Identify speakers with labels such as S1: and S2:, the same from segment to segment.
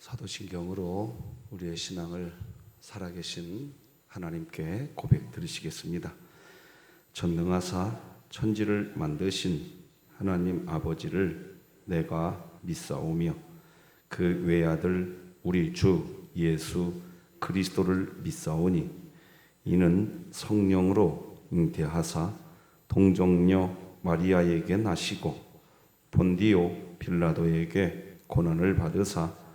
S1: 사도신경으로 우리의 신앙을 살아계신 하나님께 고백 드리시겠습니다. 전능하사 천지를 만드신 하나님 아버지를 내가 믿사오며 그 외아들 우리 주 예수 그리스도를 믿사오니 이는 성령으로 잉태하사 동정녀 마리아에게 나시고 본디오 빌라도에게 고난을 받으사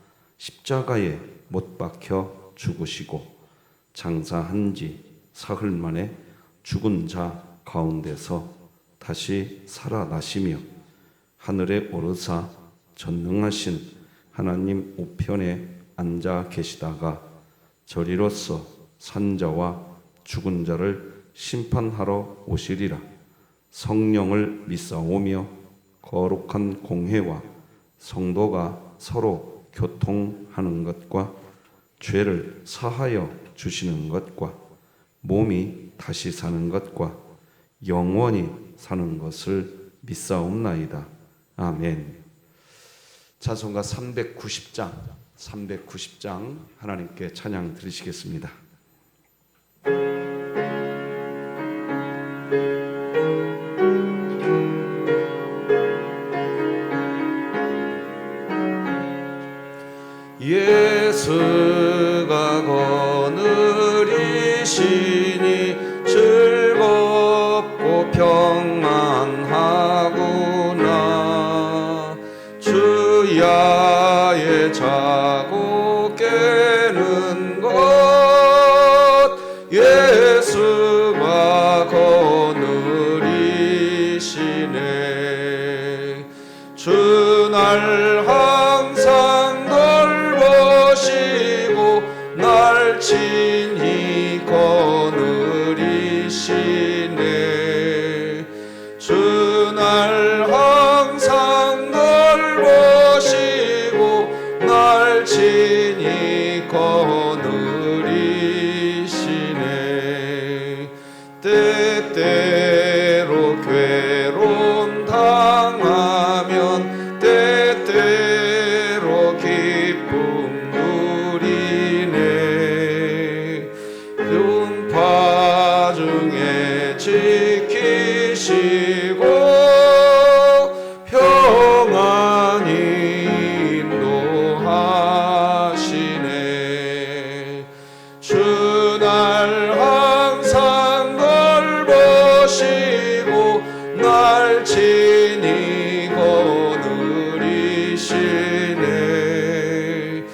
S1: 십자가에 못 박혀 죽으시고 장사한 지 사흘 만에 죽은 자 가운데서 다시 살아나시며 하늘에 오르사 전능하신 하나님 우편에 앉아 계시다가 저리로서 산자와 죽은 자를 심판하러 오시리라. 성령을 믿사오며 거룩한 공회와 성도가 서로 교통하는 것과 죄를 사하여 주시는 것과 몸이 다시 사는 것과 영원히 사는 것을 믿사옵나이다. 아멘. 찬송가 390장 하나님께 찬양 드리시겠습니다. 예수가 거느리시니 즐겁고 평안하구나. 주야의 자고 깨는 것 예수가 거느리시네. 주날 항상 돌보시고 날 친히 거느리시네. 주날 항상 돌보시고 날 친히 거느리시네. 때때로 괴로움 당하면 때때로 기쁨 누리네. 음파 중에 지키시고 평안히 인도하시네. 주날 항상 돌보시고 날 친히 거느리시네.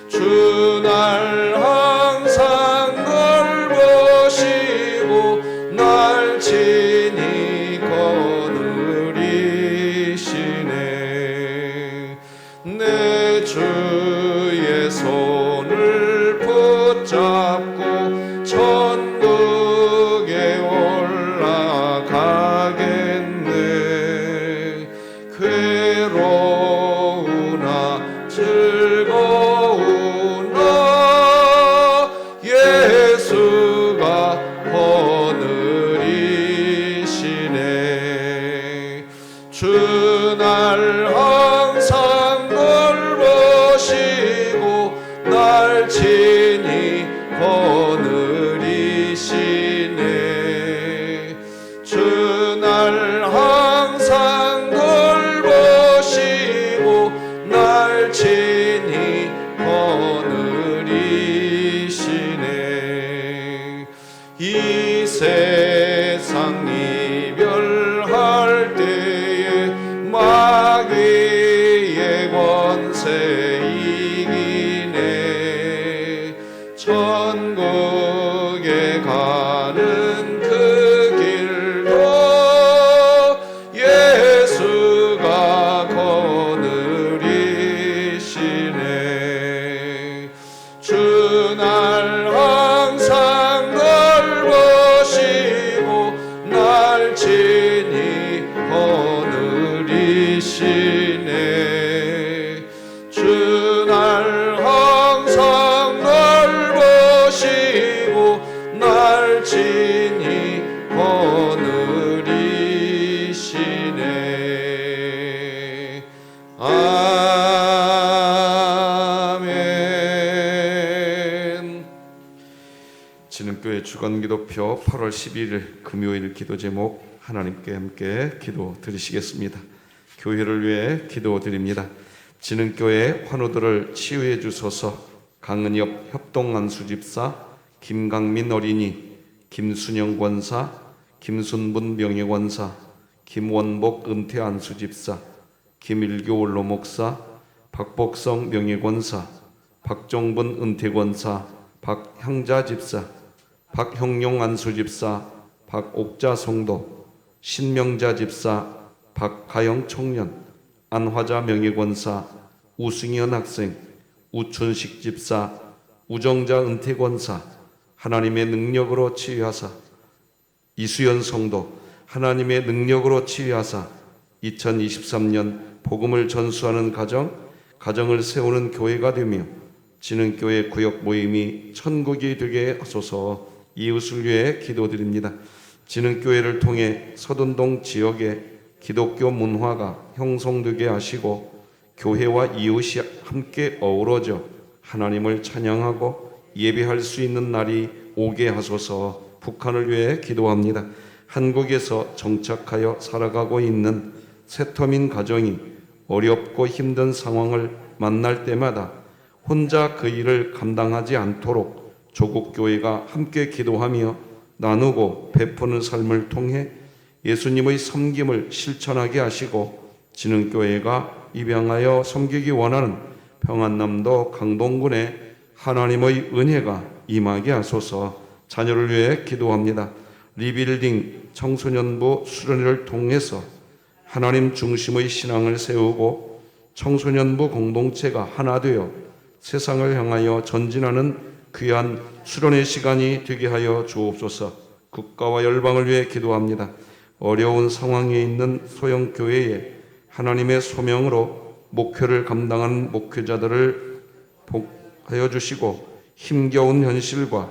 S1: 주날 항상 돌보시고 날 친히 거느리시네. 내 주의 손을 붙잡고 천국에 올라가겠네. 괴로우나 즐거우나 예수가 거느리시네. 주날 항상 돌보시고 날 친히 거느리시네. 주날 항상 돌보시고 날 친히 거느리시네. 이 세상 이별할 때에 마귀의 권세 이기네. 천국에 가는 그 길도 예수가 거느리시네. 주날 항상 돌보시고 날 친히 거느리시네. 주 진흥교회 주간기도표 8월 11일 금요일 기도 제목 하나님께 함께 기도 드리시겠습니다. 교회를 위해 기도 드립니다. 진흥교회 환우들을 치유해 주소서. 강은엽 협동안수집사, 김강민 어린이, 김순영 권사, 김순분 명예권사, 김원복 은퇴안수집사, 김일교 원로목사, 박복성 명예권사, 박정분 은퇴권사, 박향자 집사, 박형용 안수집사, 박옥자 성도, 신명자 집사, 박가영 청년, 안화자 명예권사, 우승현 학생, 우춘식 집사, 우정자 은퇴권사, 하나님의 능력으로 치유하사, 이수연 성도, 하나님의 능력으로 치유하사, 2023년 복음을 전수하는 가정을 세우는 교회가 되며 진흥교회 구역 모임이 천국이 되게 하소서. 이웃을 위해 기도드립니다. 진흥교회를 통해 서둔동 지역의 기독교 문화가 형성되게 하시고 교회와 이웃이 함께 어우러져 하나님을 찬양하고 예배할 수 있는 날이 오게 하소서. 북한을 위해 기도합니다. 한국에서 정착하여 살아가고 있는 세터민 가정이 어렵고 힘든 상황을 만날 때마다 혼자 그 일을 감당하지 않도록 조국교회가 함께 기도하며 나누고 베푸는 삶을 통해 예수님의 섬김을 실천하게 하시고 진흥교회가 입양하여 섬기기 원하는 평안남도 강동군에 하나님의 은혜가 임하게 하소서. 자녀를 위해 기도합니다. 리빌딩 청소년부 수련회를 통해서 하나님 중심의 신앙을 세우고 청소년부 공동체가 하나 되어 세상을 향하여 전진하는 귀한 수련의 시간이 되게 하여 주옵소서. 국가와 열방을 위해 기도합니다. 어려운 상황에 있는 소형교회에 하나님의 소명으로 목회를 감당하는 목회자들을 복하여 주시고 힘겨운 현실과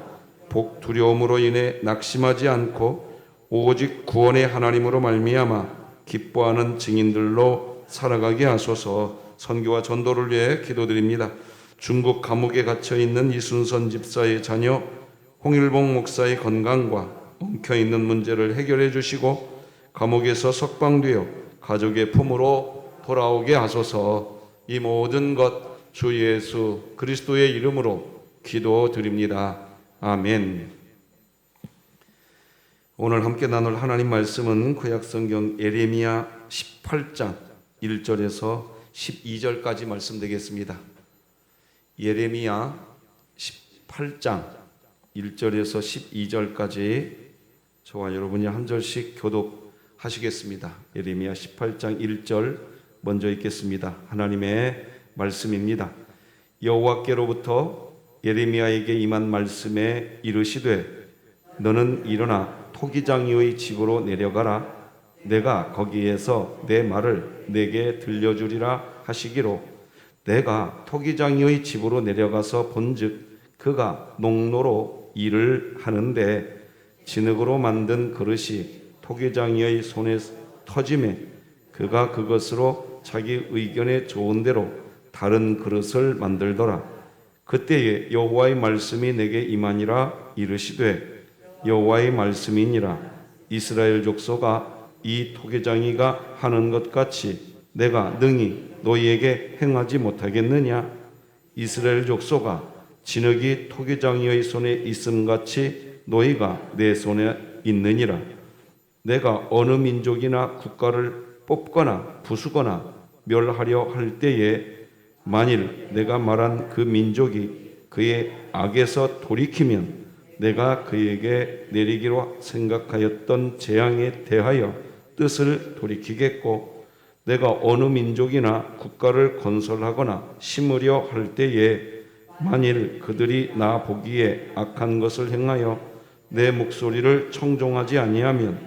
S1: 복 두려움으로 인해 낙심하지 않고 오직 구원의 하나님으로 말미암아 기뻐하는 증인들로 살아가게 하소서. 선교와 전도를 위해 기도드립니다. 중국 감옥에 갇혀 있는 이순선 집사의 자녀 홍일봉 목사의 건강과 엉켜있는 문제를 해결해 주시고 감옥에서 석방되어 가족의 품으로 돌아오게 하소서. 이 모든 것 주 예수 그리스도의 이름으로 기도드립니다. 아멘. 오늘 함께 나눌 하나님 말씀은 구약성경 예레미야 18장 1절에서 12절까지 말씀되겠습니다. 예레미야 18장 1절에서 12절까지 저와 여러분이 한 절씩 교독하시겠습니다. 예레미야 18장 1절 먼저 읽겠습니다. 하나님의 말씀입니다. 여호와께로부터 예레미야에게 임한 말씀에 이르시되 너는 일어나 토기장이의 집으로 내려가라. 내가 거기에서 내 말을 내게 들려주리라 하시기로 내가 토기장이의 집으로 내려가서 본즉 그가 농로로 일을 하는데 진흙으로 만든 그릇이 토기장이의 손에 터짐에 그가 그것으로 자기 의견에 좋은 대로 다른 그릇을 만들더라. 그때에 여호와의 말씀이 내게 임하니라. 이르시되 여호와의 말씀이니라. 이스라엘 족속아 이 토기장이가 하는 것 같이 내가 능히 너희에게 행하지 못하겠느냐? 이스라엘 족속아 진흙이 토기장이의 손에 있음같이 너희가 내 손에 있느니라. 내가 어느 민족이나 국가를 뽑거나 부수거나 멸하려 할 때에 만일 내가 말한 그 민족이 그의 악에서 돌이키면 내가 그에게 내리기로 생각하였던 재앙에 대하여 뜻을 돌이키겠고 내가 어느 민족이나 국가를 건설하거나 심으려 할 때에 만일 그들이 나 보기에 악한 것을 행하여 내 목소리를 청종하지 아니하면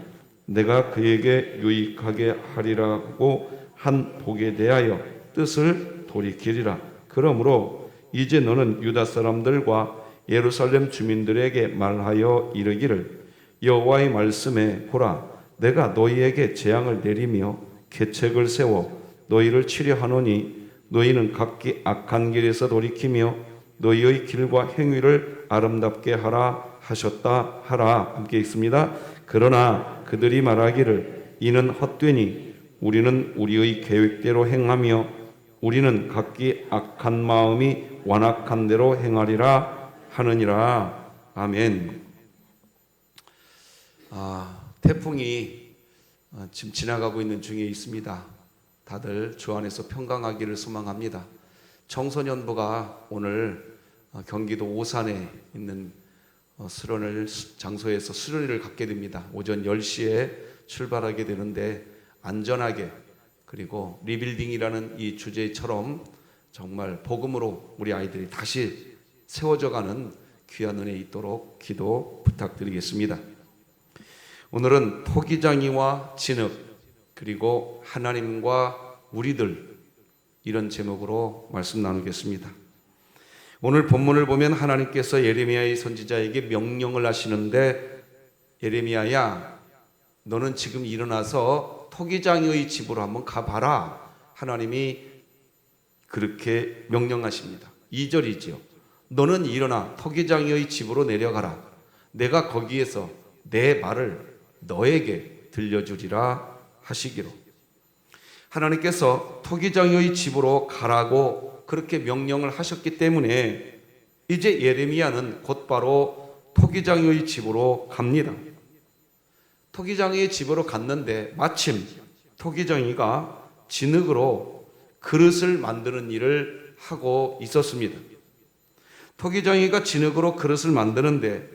S1: 내가 그에게 유익하게 하리라고 한 복에 대하여 뜻을 돌이키리라. 그러므로 이제 너는 유다 사람들과 예루살렘 주민들에게 말하여 이르기를 여호와의 말씀에 보라 내가 너희에게 재앙을 내리며 계책을 세워 너희를 치려 하노니 너희는 각기 악한 길에서 돌이키며 너희의 길과 행위를 아름답게 하라 하셨다 하라. 함께 읽습니다. 그러나 그들이 말하기를 이는 헛되니 우리는 우리의 계획대로 행하며 우리는 각기 악한 마음이 완악한 대로 행하리라 하느니라. 아멘. 태풍이 지금 지나가고 있는 중에 있습니다. 다들 주 안에서 평강하기를 소망합니다. 청소년부가 오늘 경기도 오산에 있는 장소에서 수련회를 갖게 됩니다. 오전 10시에 출발하게 되는데 안전하게, 그리고 리빌딩이라는 이 주제처럼 정말 복음으로 우리 아이들이 다시 세워져가는 귀한 은혜 있도록 기도 부탁드리겠습니다. 오늘은 토기장이와 진흙, 그리고 하나님과 우리들, 이런 제목으로 말씀 나누겠습니다. 오늘 본문을 보면 하나님께서 예레미야의 선지자에게 명령을 하시는데, 예레미야야, 너는 지금 일어나서 토기장의 집으로 한번 가봐라. 하나님이 그렇게 명령하십니다. 2절이지요. 너는 일어나 토기장의 집으로 내려가라. 내가 거기에서 내 말을 너에게 들려주리라 하시기로. 하나님께서 토기장의 집으로 가라고 그렇게 명령을 하셨기 때문에 이제 예레미야는 곧바로 토기장의 집으로 갑니다. 토기장의 집으로 갔는데 마침 토기장이가 진흙으로 그릇을 만드는 일을 하고 있었습니다. 토기장이가 진흙으로 그릇을 만드는데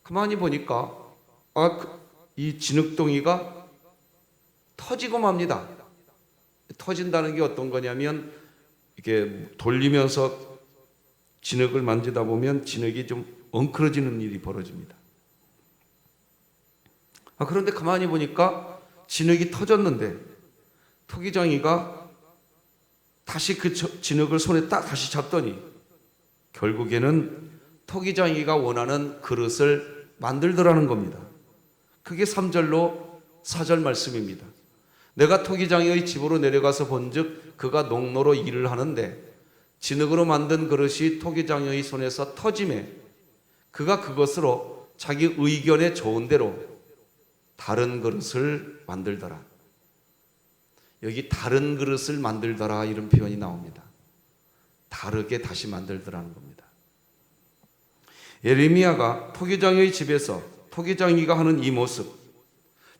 S1: 가만히 보니까 이 진흙동이가 터지고 맙니다. 터진다는 게 어떤 거냐면, 이게 돌리면서 진흙을 만지다 보면 진흙이 좀 엉클어지는 일이 벌어집니다. 그런데 가만히 보니까 진흙이 터졌는데 토기장이가 다시 그 진흙을 손에 딱 다시 잡더니 결국에는 토기장이가 원하는 그릇을 만들더라는 겁니다. 그게 3절로 4절 말씀입니다. 내가 토기장이의 집으로 내려가서 본즉 그가 농로로 일을 하는데 진흙으로 만든 그릇이 토기장이의 손에서 터짐에 그가 그것으로 자기 의견에 좋은 대로 다른 그릇을 만들더라. 여기 다른 그릇을 만들더라 이런 표현이 나옵니다. 다르게 다시 만들더라는 겁니다. 예레미야가 토기장이의 집에서 토기장이가 하는 이 모습,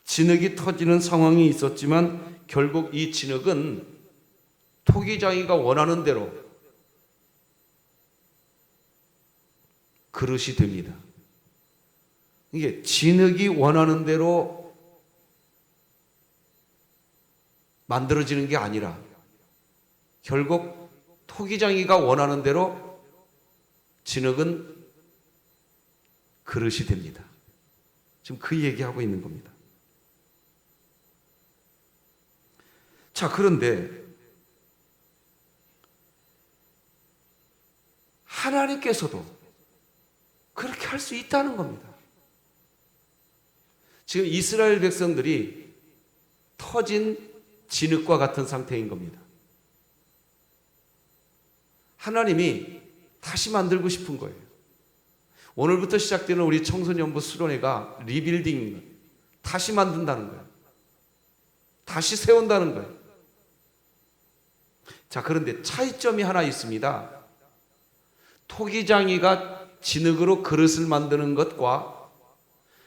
S1: 진흙이 터지는 상황이 있었지만 결국 이 진흙은 토기장이가 원하는 대로 그릇이 됩니다. 이게 진흙이 원하는 대로 만들어지는 게 아니라 결국 토기장이가 원하는 대로 진흙은 그릇이 됩니다. 지금 그 얘기하고 있는 겁니다. 자, 그런데 하나님께서도 그렇게 할 수 있다는 겁니다. 지금 이스라엘 백성들이 터진 진흙과 같은 상태인 겁니다. 하나님이 다시 만들고 싶은 거예요. 오늘부터 시작되는 우리 청소년부 수련회가 리빌딩, 다시 만든다는 거예요. 다시 세운다는 거예요. 자, 그런데 차이점이 하나 있습니다. 토기장이가 진흙으로 그릇을 만드는 것과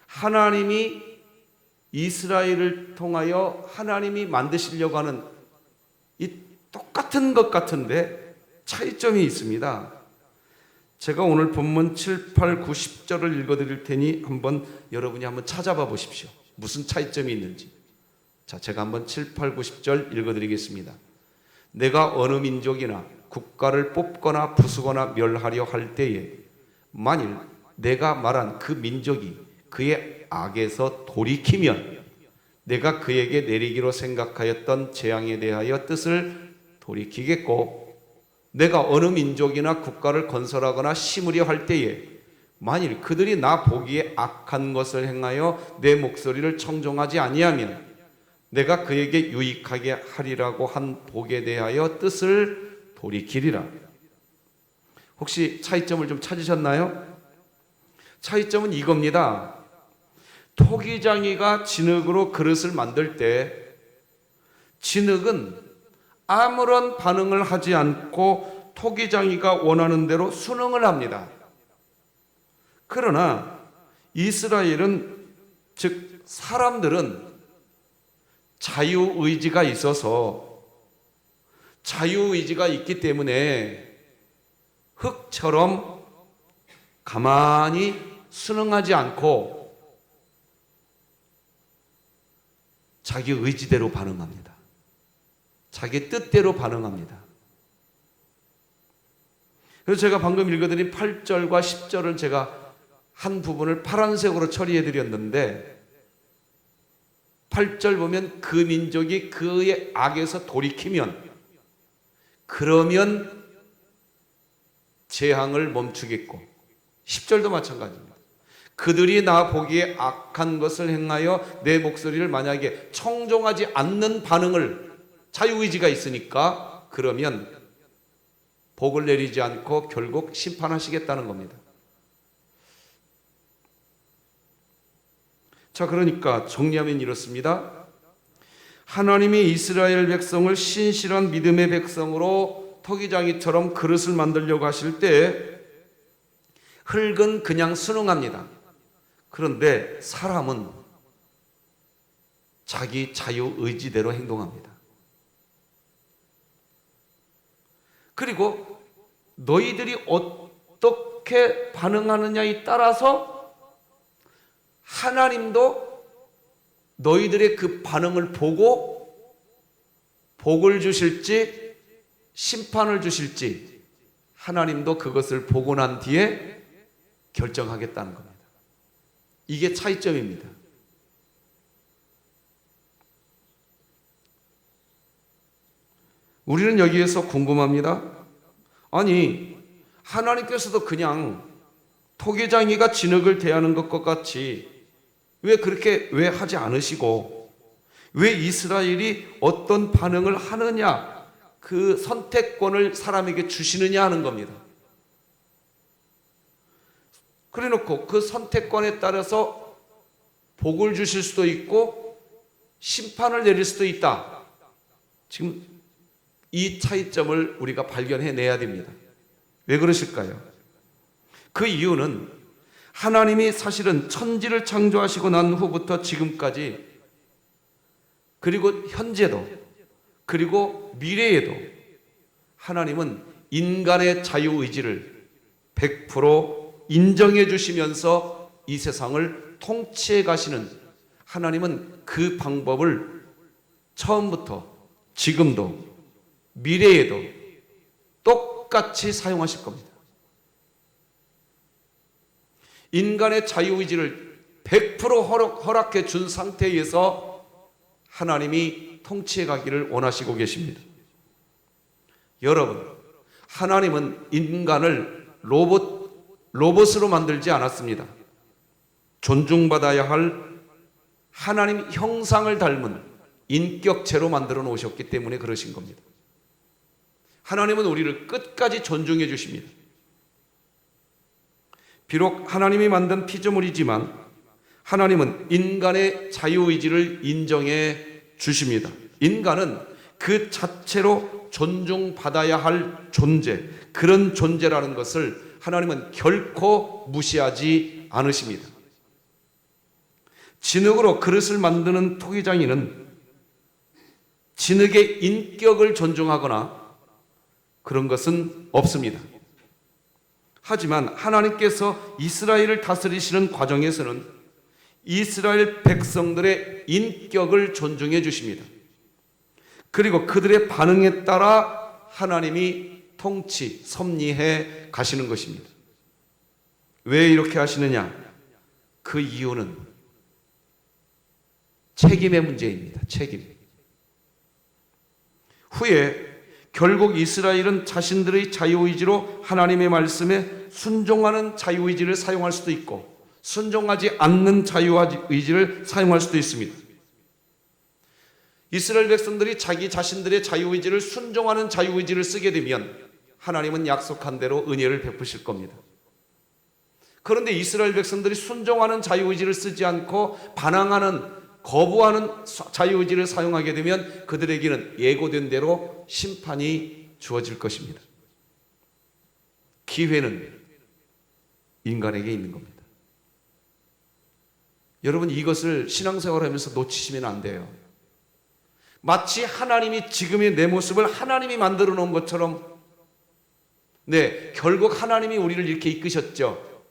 S1: 하나님이 이스라엘을 통하여 하나님이 만드시려고 하는 이 똑같은 것 같은데 차이점이 있습니다. 제가 오늘 본문 7, 8, 9, 10절을 읽어드릴 테니 여러분이 한번 찾아봐 보십시오. 무슨 차이점이 있는지. 자, 제가 한번 7, 8, 9, 10절 읽어드리겠습니다. 내가 어느 민족이나 국가를 뽑거나 부수거나 멸하려 할 때에 만일 내가 말한 그 민족이 그의 악에서 돌이키면 내가 그에게 내리기로 생각하였던 재앙에 대하여 뜻을 돌이키겠고, 내가 어느 민족이나 국가를 건설하거나 심으려 할 때에 만일 그들이 나 보기에 악한 것을 행하여 내 목소리를 청종하지 아니하면 내가 그에게 유익하게 하리라고 한 복에 대하여 뜻을 돌이키리라. 혹시 차이점을 좀 찾으셨나요? 차이점은 이겁니다. 토기장이가 진흙으로 그릇을 만들 때 진흙은 아무런 반응을 하지 않고 토기장이가 원하는 대로 순응을 합니다. 그러나 이스라엘은, 즉 사람들은 자유의지가 있어서, 자유의지가 있기 때문에 흙처럼 가만히 순응하지 않고 자기 의지대로 반응합니다. 자기 뜻대로 반응합니다. 그래서 제가 방금 읽어드린 8절과 10절은 제가 한 부분을 파란색으로 처리해 드렸는데, 8절 보면 그 민족이 그의 악에서 돌이키면, 그러면 재앙을 멈추겠고, 10절도 마찬가지입니다. 그들이 나 보기에 악한 것을 행하여 내 목소리를 만약에 청종하지 않는 반응을, 자유의지가 있으니까, 그러면 복을 내리지 않고 결국 심판하시겠다는 겁니다. 자, 그러니까 정리하면 이렇습니다. 하나님이 이스라엘 백성을 신실한 믿음의 백성으로 토기장이처럼 그릇을 만들려고 하실 때 흙은 그냥 순응합니다. 그런데 사람은 자기 자유의지대로 행동합니다. 그리고 너희들이 어떻게 반응하느냐에 따라서 하나님도 너희들의 그 반응을 보고 복을 주실지 심판을 주실지 하나님도 그것을 보고 난 뒤에 결정하겠다는 겁니다. 이게 차이점입니다. 우리는 여기에서 궁금합니다. 아니, 하나님께서도 그냥 토기장이가 진흙을 대하는 것과 같이 왜 그렇게 왜 하지 않으시고, 왜 이스라엘이 어떤 반응을 하느냐, 그 선택권을 사람에게 주시느냐 하는 겁니다. 그래 놓고 그 선택권에 따라서 복을 주실 수도 있고 심판을 내릴 수도 있다. 지금 이 차이점을 우리가 발견해내야 됩니다. 왜 그러실까요? 그 이유는 하나님이 사실은 천지를 창조하시고 난 후부터 지금까지, 그리고 현재도, 그리고 미래에도 하나님은 인간의 자유의지를 100% 인정해 주시면서 이 세상을 통치해 가시는, 하나님은 그 방법을 처음부터 지금도 미래에도 똑같이 사용하실 겁니다. 인간의 자유의지를 100% 허락해 준 상태에서 하나님이 통치해 가기를 원하시고 계십니다. 여러분, 하나님은 인간을 로봇으로 만들지 않았습니다. 존중받아야 할 하나님 형상을 닮은 인격체로 만들어 놓으셨기 때문에 그러신 겁니다. 하나님은 우리를 끝까지 존중해 주십니다. 비록 하나님이 만든 피조물이지만 하나님은 인간의 자유의지를 인정해 주십니다. 인간은 그 자체로 존중받아야 할 존재, 그런 존재라는 것을 하나님은 결코 무시하지 않으십니다. 진흙으로 그릇을 만드는 토기장이는 진흙의 인격을 존중하거나 그런 것은 없습니다. 하지만 하나님께서 이스라엘을 다스리시는 과정에서는 이스라엘 백성들의 인격을 존중해 주십니다. 그리고 그들의 반응에 따라 하나님이 통치, 섭리해 가시는 것입니다. 왜 이렇게 하시느냐? 그 이유는 책임의 문제입니다. 책임. 후에 결국 이스라엘은 자신들의 자유의지로 하나님의 말씀에 순종하는 자유의지를 사용할 수도 있고 순종하지 않는 자유의지를 사용할 수도 있습니다. 이스라엘 백성들이 자기 자신들의 자유의지를 순종하는 자유의지를 쓰게 되면 하나님은 약속한 대로 은혜를 베푸실 겁니다. 그런데 이스라엘 백성들이 순종하는 자유의지를 쓰지 않고 반항하는, 거부하는 자유의지를 사용하게 되면 그들에게는 예고된 대로 심판이 주어질 것입니다. 기회는 인간에게 있는 겁니다. 여러분, 이것을 신앙생활을 하면서 놓치시면 안 돼요. 마치 하나님이 지금의 내 모습을 하나님이 만들어 놓은 것처럼, 네, 결국 하나님이 우리를 이렇게 이끄셨죠.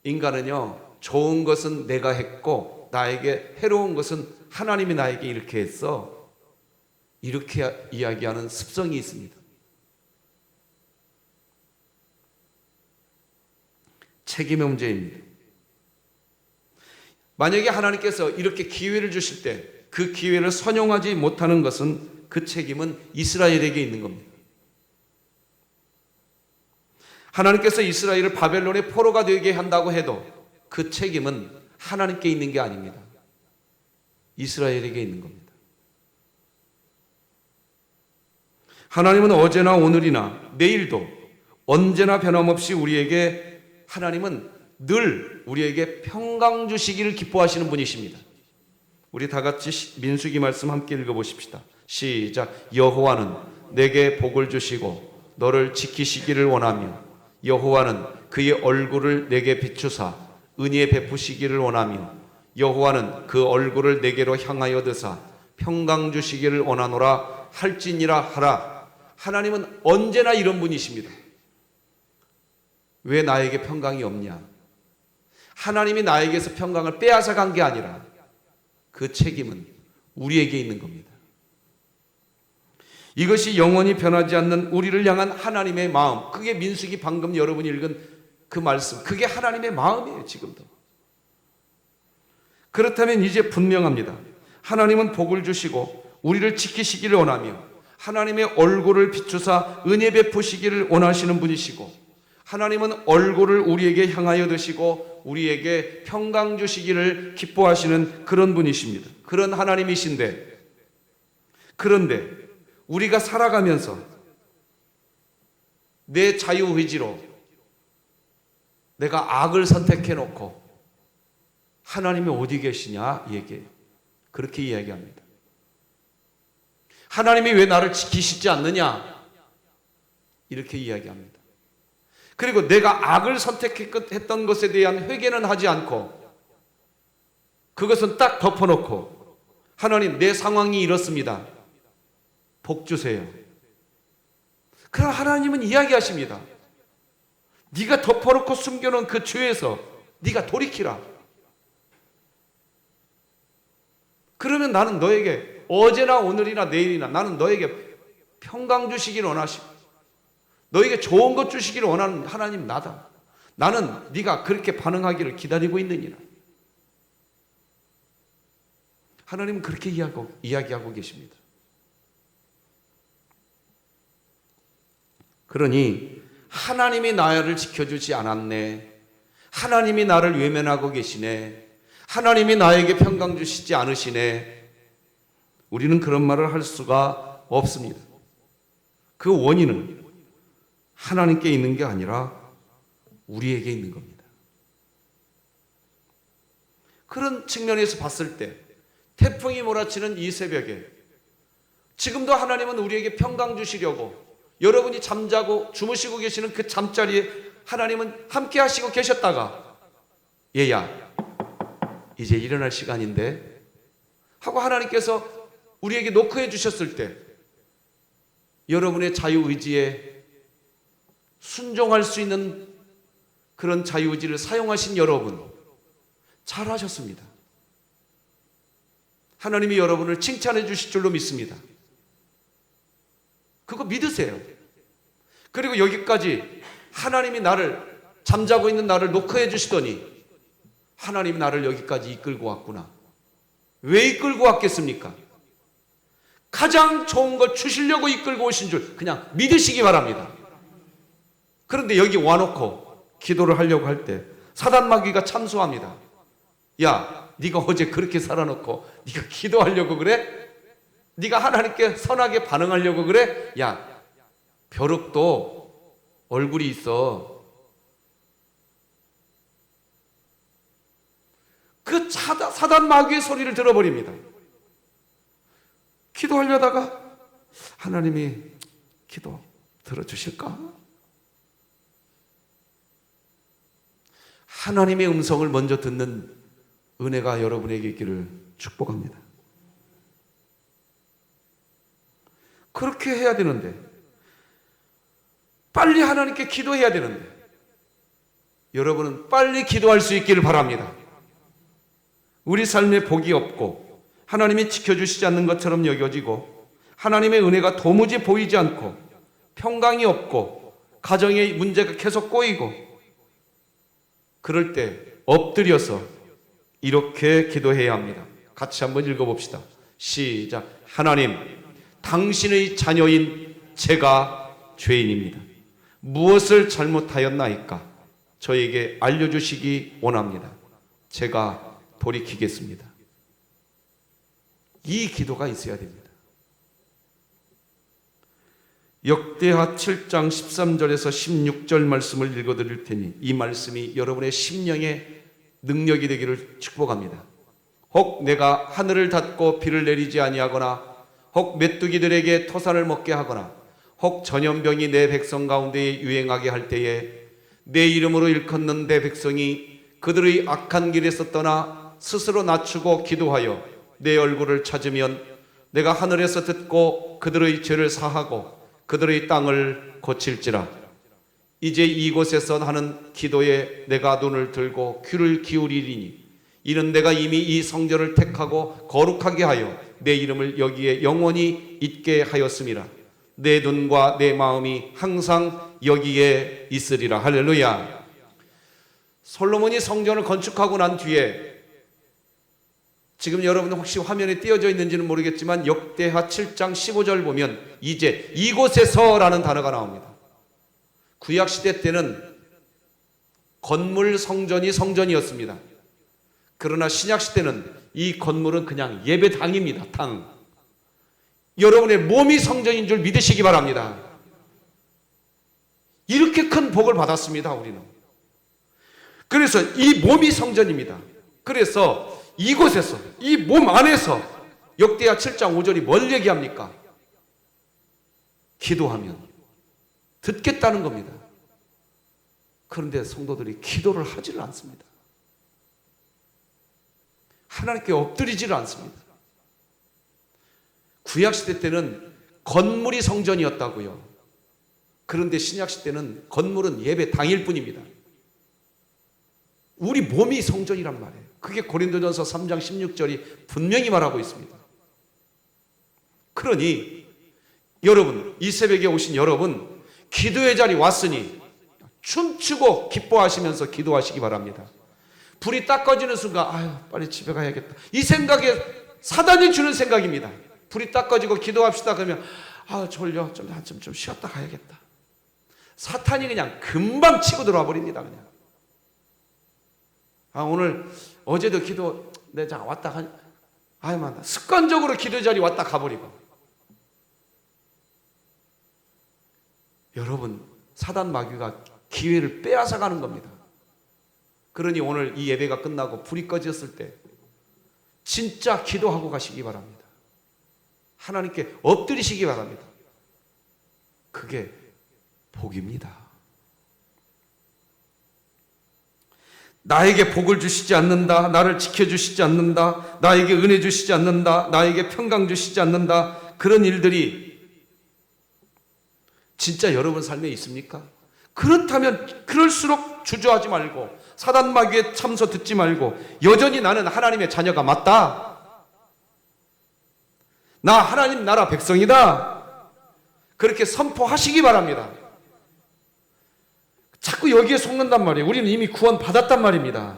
S1: 인간은요, 좋은 것은 내가 했고 나에게 해로운 것은 하나님이 나에게 이렇게 했어, 이렇게 이야기하는 습성이 있습니다. 책임의 문제입니다. 만약에 하나님께서 이렇게 기회를 주실 때 그 기회를 선용하지 못하는 것은, 그 책임은 이스라엘에게 있는 겁니다. 하나님께서 이스라엘을 바벨론의 포로가 되게 한다고 해도 그 책임은 하나님께 있는 게 아닙니다. 이스라엘에게 있는 겁니다. 하나님은 어제나 오늘이나 내일도 언제나 변함없이 하나님은 늘 우리에게 평강 주시기를 기뻐하시는 분이십니다. 우리 다 같이 민수기 말씀 함께 읽어보십시다. 시작. 여호와는 내게 복을 주시고 너를 지키시기를 원하며 여호와는 그의 얼굴을 내게 비추사 은혜 베푸시기를 원하며 여호와는 그 얼굴을 내게로 향하여 드사 평강 주시기를 원하노라 할지니라 하라. 하나님은 언제나 이런 분이십니다. 왜 나에게 평강이 없냐? 하나님이 나에게서 평강을 빼앗아 간 게 아니라 그 책임은 우리에게 있는 겁니다. 이것이 영원히 변하지 않는 우리를 향한 하나님의 마음, 그게 민수기 방금 여러분이 읽은 그 말씀, 그게 하나님의 마음이에요. 지금도. 그렇다면 이제 분명합니다. 하나님은 복을 주시고 우리를 지키시기를 원하며 하나님의 얼굴을 비추사 은혜 베푸시기를 원하시는 분이시고 하나님은 얼굴을 우리에게 향하여 드시고 우리에게 평강 주시기를 기뻐하시는 그런 분이십니다. 그런 하나님이신데, 그런데 우리가 살아가면서 내 자유의지로 내가 악을 선택해 놓고 하나님이 어디 계시냐 얘기해요. 그렇게 이야기합니다. 하나님이 왜 나를 지키시지 않느냐 이렇게 이야기합니다. 그리고 내가 악을 선택했던 것에 대한 회개는 하지 않고 그것은 딱 덮어놓고 하나님 내 상황이 이렇습니다. 복 주세요. 그럼 하나님은 이야기하십니다. 네가 덮어놓고 숨겨놓은 그 죄에서 네가 돌이키라. 그러면 나는 너에게 어제나 오늘이나 내일이나 나는 너에게 평강 주시기를 원하시고 너에게 좋은 것 주시기를 원하는 하나님 나다. 나는 네가 그렇게 반응하기를 기다리고 있느니라. 하나님은 그렇게 이야기하고 계십니다. 그러니 하나님이 나를 지켜주지 않았네. 하나님이 나를 외면하고 계시네. 하나님이 나에게 평강 주시지 않으시네. 우리는 그런 말을 할 수가 없습니다. 그 원인은 하나님께 있는 게 아니라 우리에게 있는 겁니다. 그런 측면에서 봤을 때 태풍이 몰아치는 이 새벽에 지금도 하나님은 우리에게 평강 주시려고 여러분이 잠자고 주무시고 계시는 그 잠자리에 하나님은 함께 하시고 계셨다가 얘야 이제 일어날 시간인데 하고 하나님께서 우리에게 노크해 주셨을 때 여러분의 자유의지에 순종할 수 있는 그런 자유의지를 사용하신 여러분 잘하셨습니다. 하나님이 여러분을 칭찬해 주실 줄로 믿습니다. 그거 믿으세요. 그리고 여기까지 하나님이 나를 잠자고 있는 나를 노크해 주시더니 하나님이 나를 여기까지 이끌고 왔구나. 왜 이끌고 왔겠습니까? 가장 좋은 걸 주시려고 이끌고 오신 줄 그냥 믿으시기 바랍니다. 그런데 여기 와놓고 기도를 하려고 할 때 사단 마귀가 참소합니다. 야, 네가 어제 그렇게 살아놓고 네가 기도하려고 그래? 네가 하나님께 선하게 반응하려고 그래? 야, 벼룩도 얼굴이 있어. 그 사단 마귀의 소리를 들어버립니다. 기도하려다가 하나님이 기도 들어주실까? 하나님의 음성을 먼저 듣는 은혜가 여러분에게 있기를 축복합니다. 그렇게 해야 되는데, 빨리 하나님께 기도해야 되는데, 여러분은 빨리 기도할 수 있기를 바랍니다. 우리 삶에 복이 없고 하나님이 지켜주시지 않는 것처럼 여겨지고 하나님의 은혜가 도무지 보이지 않고 평강이 없고 가정의 문제가 계속 꼬이고, 그럴 때 엎드려서 이렇게 기도해야 합니다. 같이 한번 읽어봅시다. 시작. 하나님, 당신의 자녀인 제가 죄인입니다. 무엇을 잘못하였나이까? 저에게 알려주시기 원합니다. 제가 돌이키겠습니다. 이 기도가 있어야 됩니다. 역대하 7장 13절에서 16절 말씀을 읽어드릴 테니 이 말씀이 여러분의 심령의 능력이 되기를 축복합니다. 혹 내가 하늘을 닫고 비를 내리지 아니하거나 혹 메뚜기들에게 토산을 먹게 하거나 혹 전염병이 내 백성 가운데 유행하게 할 때에 내 이름으로 일컫는 내 백성이 그들의 악한 길에서 떠나 스스로 낮추고 기도하여 내 얼굴을 찾으면 내가 하늘에서 듣고 그들의 죄를 사하고 그들의 땅을 고칠지라. 이제 이곳에서 하는 기도에 내가 눈을 들고 귀를 기울이리니 이는 내가 이미 이 성전을 택하고 거룩하게 하여 내 이름을 여기에 영원히 있게 하였음이라. 내 눈과 내 마음이 항상 여기에 있으리라. 할렐루야. 솔로몬이 성전을 건축하고 난 뒤에, 지금 여러분 혹시 화면에 띄어져 있는지는 모르겠지만 역대하 7장 15절 보면 이제 이곳에서라는 단어가 나옵니다. 구약시대 때는 건물 성전이 성전이었습니다. 그러나 신약시대는 이 건물은 그냥 예배당입니다. 당. 여러분의 몸이 성전인 줄 믿으시기 바랍니다. 이렇게 큰 복을 받았습니다. 우리는. 그래서 이 몸이 성전입니다. 그래서 이곳에서, 이 몸 안에서 역대하 7장 5절이 뭘 얘기합니까? 기도하면 듣겠다는 겁니다. 그런데 성도들이 기도를 하지를 않습니다. 하나님께 엎드리지를 않습니다. 구약시대 때는 건물이 성전이었다고요. 그런데 신약시대는 건물은 예배 당일 뿐입니다. 우리 몸이 성전이란 말이에요. 그게 고린도전서 3장 16절이 분명히 말하고 있습니다. 그러니 여러분, 이 새벽에 오신 여러분, 기도의 자리 왔으니 춤추고 기뻐하시면서 기도하시기 바랍니다. 불이 딱 꺼지는 순간 아유 빨리 집에 가야겠다, 이 생각에 사단이 주는 생각입니다. 불이 딱 꺼지고 기도합시다 그러면 아 졸려, 좀 한참 좀 쉬었다 가야겠다. 사탄이 그냥 금방 치고 들어와 버립니다. 그냥 오늘 어제도 기도 내가 왔다 아유만 습관적으로 기도 자리 왔다 가버리고. 여러분, 사단 마귀가 기회를 빼앗아 가는 겁니다. 그러니 오늘 이 예배가 끝나고 불이 꺼졌을 때 진짜 기도하고 가시기 바랍니다. 하나님께 엎드리시기 바랍니다. 그게 복입니다. 나에게 복을 주시지 않는다, 나를 지켜주시지 않는다, 나에게 은혜 주시지 않는다, 나에게 평강 주시지 않는다, 그런 일들이 진짜 여러분 삶에 있습니까? 그렇다면 그럴수록 주저하지 말고 사단 마귀의 참소 듣지 말고 여전히 나는 하나님의 자녀가 맞다, 나 하나님 나라 백성이다, 그렇게 선포하시기 바랍니다. 자꾸 여기에 속는단 말이에요. 우리는 이미 구원 받았단 말입니다.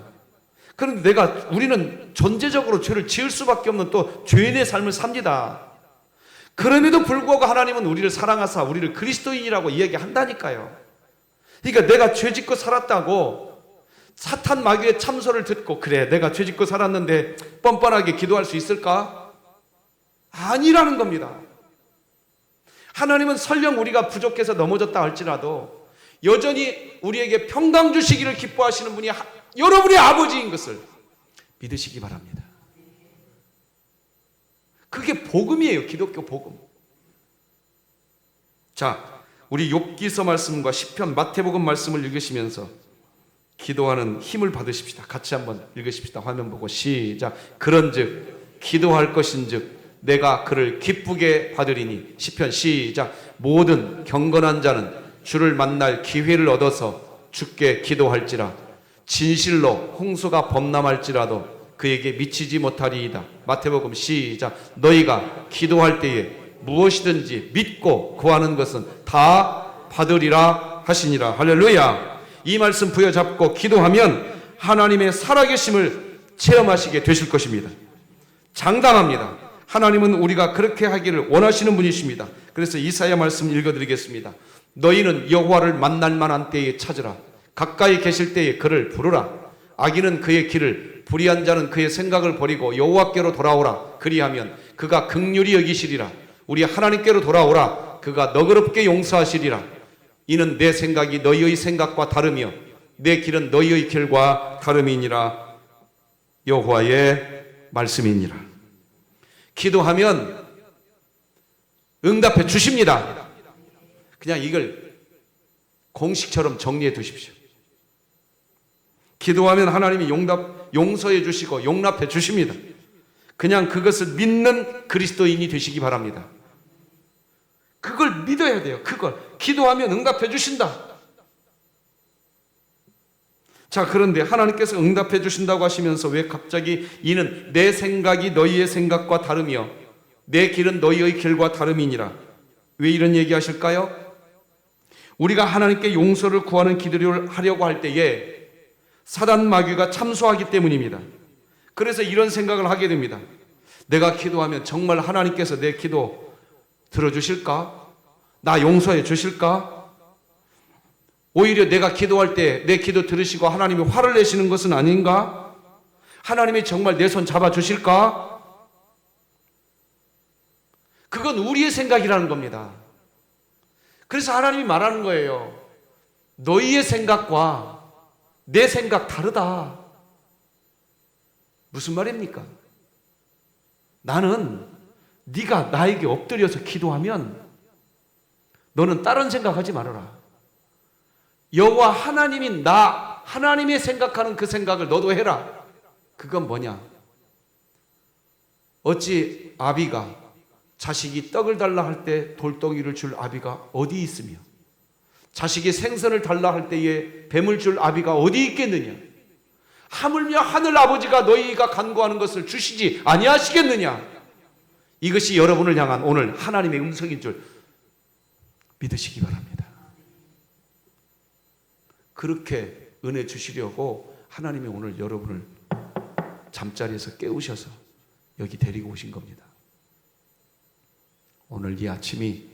S1: 그런데 우리는 존재적으로 죄를 지을 수밖에 없는 또 죄인의 삶을 삽니다. 그럼에도 불구하고 하나님은 우리를 사랑하사 우리를 그리스도인이라고 이야기한다니까요. 그러니까 내가 죄짓고 살았다고 사탄 마귀의 참소를 듣고 그래 내가 죄짓고 살았는데 뻔뻔하게 기도할 수 있을까? 아니라는 겁니다. 하나님은 설령 우리가 부족해서 넘어졌다 할지라도 여전히 우리에게 평강 주시기를 기뻐하시는 분이 여러분의 아버지인 것을 믿으시기 바랍니다. 그게 복음이에요. 기독교 복음. 자, 우리 욥기서 말씀과 시편, 마태복음 말씀을 읽으시면서 기도하는 힘을 받으십시다. 같이 한번 읽으십시다. 화면 보고 시작. 그런즉 기도할 것인즉 내가 그를 기쁘게 받으리니. 시편 시작. 모든 경건한 자는 주를 만날 기회를 얻어서 주께 기도할지라. 진실로 홍수가 범람할지라도 그에게 미치지 못하리이다. 마태복음 시작. 너희가 기도할 때에 무엇이든지 믿고 구하는 것은 다 받으리라 하시니라. 할렐루야. 이 말씀 부여잡고 기도하면 하나님의 살아계심을 체험하시게 되실 것입니다. 장담합니다. 하나님은 우리가 그렇게 하기를 원하시는 분이십니다. 그래서 이사야 말씀 읽어드리겠습니다. 너희는 여호와를 만날 만한 때에 찾으라. 가까이 계실 때에 그를 부르라. 악인은 그의 길을, 불의한 자는 그의 생각을 버리고 여호와께로 돌아오라. 그리하면 그가 긍휼히 여기시리라. 우리 하나님께로 돌아오라. 그가 너그럽게 용서하시리라. 이는 내 생각이 너희의 생각과 다르며 내 길은 너희의 길과 다름이니라. 여호와의 말씀이니라. 기도하면 응답해 주십니다. 그냥 이걸 공식처럼 정리해 두십시오. 기도하면 하나님이 용서해 주시고 용납해 주십니다. 그냥 그것을 믿는 그리스도인이 되시기 바랍니다. 그걸 믿어야 돼요. 그걸 기도하면 응답해 주신다. 자, 그런데 하나님께서 응답해 주신다고 하시면서 왜 갑자기 이는 내 생각이 너희의 생각과 다르며 내 길은 너희의 길과 다름이니라. 왜 이런 얘기 하실까요? 우리가 하나님께 용서를 구하는 기도를 하려고 할 때에 사단 마귀가 참소하기 때문입니다. 그래서 이런 생각을 하게 됩니다. 내가 기도하면 정말 하나님께서 내 기도 들어주실까? 나 용서해 주실까? 오히려 내가 기도할 때 내 기도 들으시고 하나님이 화를 내시는 것은 아닌가? 하나님이 정말 내 손 잡아주실까? 그건 우리의 생각이라는 겁니다. 그래서 하나님이 말하는 거예요. 너희의 생각과 내 생각 다르다. 무슨 말입니까? 나는 네가 나에게 엎드려서 기도하면 너는 다른 생각하지 말아라. 여호와 하나님이 하나님이 생각하는 그 생각을 너도 해라. 그건 뭐냐? 어찌 아비가 자식이 떡을 달라 할 때 돌덩이를 줄 아비가 어디 있으며 자식이 생선을 달라 할 때에 뱀을 줄 아비가 어디 있겠느냐? 하물며 하늘 아버지가 너희가 간구하는 것을 주시지 아니하시겠느냐? 이것이 여러분을 향한 오늘 하나님의 음성인 줄 믿으시기 바랍니다. 그렇게 은혜 주시려고 하나님이 오늘 여러분을 잠자리에서 깨우셔서 여기 데리고 오신 겁니다. 오늘 이 아침이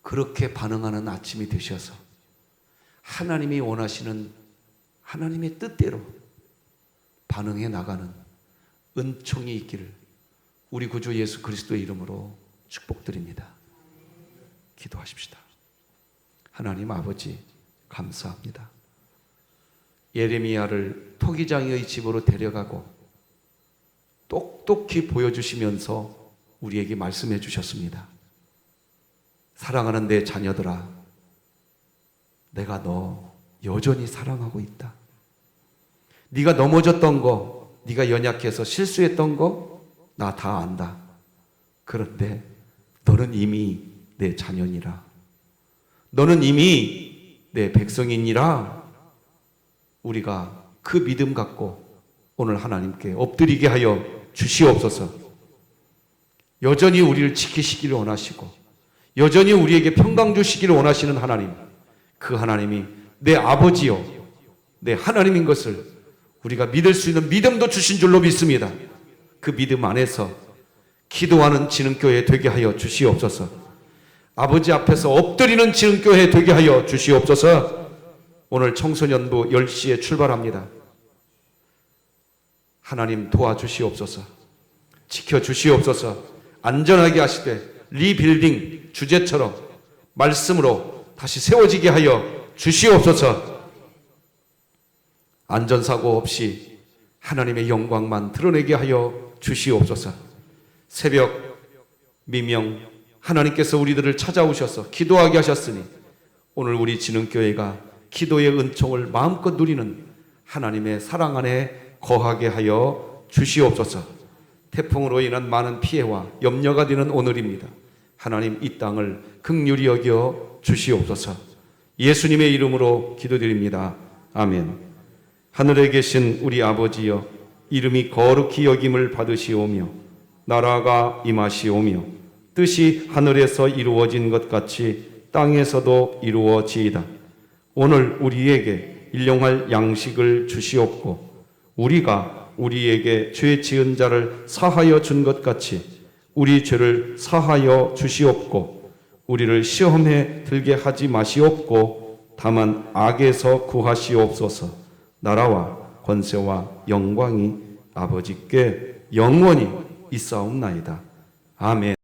S1: 그렇게 반응하는 아침이 되셔서 하나님이 원하시는 하나님의 뜻대로 반응해 나가는 은총이 있기를 우리 구주 예수 그리스도의 이름으로 축복드립니다. 기도하십시다. 하나님 아버지 감사합니다. 예레미야를 토기장이의 집으로 데려가고 똑똑히 보여주시면서 우리에게 말씀해 주셨습니다. 사랑하는 내 자녀들아, 내가 너 여전히 사랑하고 있다. 네가 넘어졌던 거, 네가 연약해서 실수했던 거 나 다 안다. 그런데 너는 이미 내 자녀니라. 너는 이미 내 백성이니라. 우리가 그 믿음 갖고 오늘 하나님께 엎드리게 하여 주시옵소서. 여전히 우리를 지키시기를 원하시고 여전히 우리에게 평강 주시기를 원하시는 하나님, 그 하나님이 내 아버지요 내 하나님인 것을 우리가 믿을 수 있는 믿음도 주신 줄로 믿습니다. 그 믿음 안에서 기도하는 지능교회 되게 하여 주시옵소서. 아버지 앞에서 엎드리는 지능교회 되게 하여 주시옵소서. 오늘 청소년부 10시에 출발합니다. 하나님 도와주시옵소서. 지켜주시옵소서. 안전하게 하시되 리빌딩 주제처럼 말씀으로 다시 세워지게 하여 주시옵소서. 안전사고 없이 하나님의 영광만 드러내게 하여 주시옵소서. 새벽 미명 하나님께서 우리들을 찾아오셔서 기도하게 하셨으니 오늘 우리 진흥교회가 기도의 은총을 마음껏 누리는 하나님의 사랑 안에 거하게 하여 주시옵소서. 태풍으로 인한 많은 피해와 염려가 되는 오늘입니다. 하나님 이 땅을 긍휼히 여겨 주시옵소서. 예수님의 이름으로 기도드립니다. 아멘. 하늘에 계신 우리 아버지여, 이름이 거룩히 여김을 받으시오며 나라가 임하시오며 뜻이 하늘에서 이루어진 것 같이 땅에서도 이루어지이다. 오늘 우리에게 일용할 양식을 주시옵고 우리가 우리에게 죄 지은 자를 사하여 준 것 같이 우리 죄를 사하여 주시옵고 우리를 시험에 들게 하지 마시옵고 다만 악에서 구하시옵소서. 나라와 권세와 영광이 아버지께 영원히 있사옵나이다. 아멘.